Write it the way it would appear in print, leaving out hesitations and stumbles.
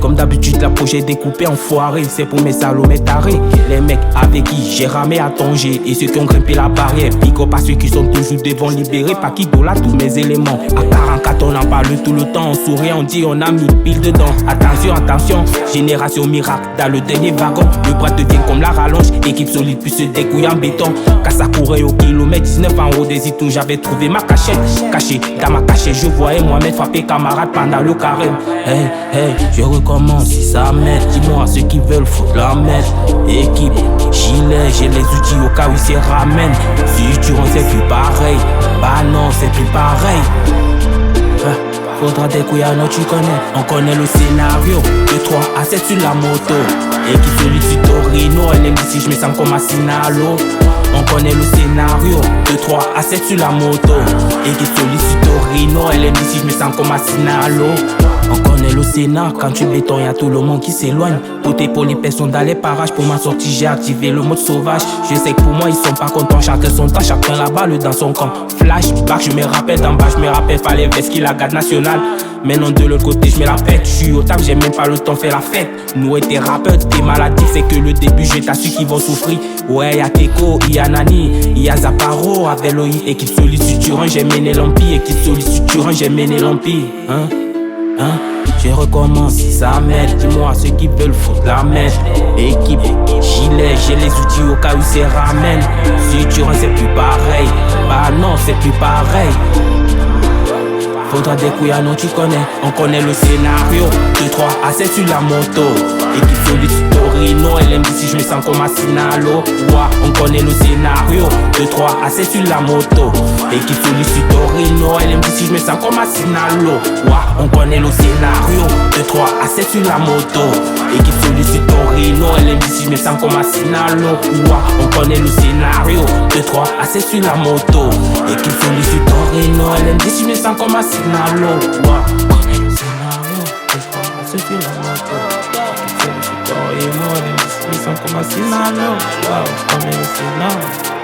Comme d'habitude, la projet découpé en foiré. C'est pour mes salomés tarés. Les mecs avec qui j'ai ramé à Tanger et ceux qui ont grimpé la barrière. Pico pas ceux qui sont toujours devant libérés. Pas qui là tous mes éléments. À 44 on en parle tout le temps. On sourit, on dit on a mis pile dedans. Attention, attention, génération miracle. Dans le dernier wagon, le bras devient comme la rallonge. Équipe solide puis se découille en béton. Quand ça courait au kilomètre 19 en haut des itous, j'avais trouvé ma cachette. Caché dans ma cachette, je voyais moi-même frapper camarade pendant le carême. Hey, hey, je recommence si ça m'aide. Dis-moi ceux qui veulent foutre la merde. Équipe, gilet, j'ai les outils au cas où ils se ramènent. Si tu rentres, c'est plus pareil. Bah non, c'est plus pareil. Faudra des couilles à nous, tu connais. On connaît le scénario. 2-3 à 7 sur la moto. Équipe solide sur Torino. Elle aime si je me sens comme un Sinalo. On connaît le scénario. 2-3 à 7 sur la moto. Équipe solide sur Torino. Elle aime si je me sens comme un Sinalo. On connaît le Sénat, quand tu béton, y'a tout le monde qui s'éloigne. Côté pour les personnes dans les parages, pour ma sortie j'ai activé le mode sauvage. Je sais que pour moi ils sont pas contents, chacun son temps, chacun la balle dans son camp. Flashback, je me rappelle d'en bas, je me rappelle fallait veste qui la garde nationale. Maintenant de l'autre côté je me la pète, je suis au taf, j'ai même pas le temps faire la fête. Nous et tes rappeurs, t'es maladif, c'est que le début je t'assure qu'ils vont souffrir. Ouais y'a Teko, y'a Nani, y'a Zaparo, avec l'OI. Équipe solide sur Turin, j'ai mené l'empire. Équipe solide sur Turin, j'ai mené l'empire. Je recommence si ça m'aide. Dis-moi ceux qui veulent foutre la merde. Équipe, gilet, j'ai les outils au cas où c'est ramène. Si tu rentres c'est plus pareil. Bah non c'est plus pareil. Faudra des couilles à nous, tu connais. On connaît le scénario. 2-3 à 7 sur la moto. Équipe solide sur Torino. Elle aime si je me sens comme un Sinalo. Ouais, on connaît le scénario. 2-3 à 7 sur la moto. Équipe solide sur Torino. Elle aime si je me sens comme un Sinalo. Ouais, on connaît le scénario. 2-3 à 7 sur la moto. Équipe solide sur Torino. Elle aime si je me sens comme un Sinalo. Ouais, on connaît le scénario. 2-3 à 7 sur la moto. Équipe solide sur Torino. Elle aime si je me sens comme un Sinalo. Ouais, on connaît le scénario. 2-3 à 7 sur la moto. Équipe solide sur Torino. Elle aime si je me sens comme un Sinalo. Ouais, on connaît le scénario.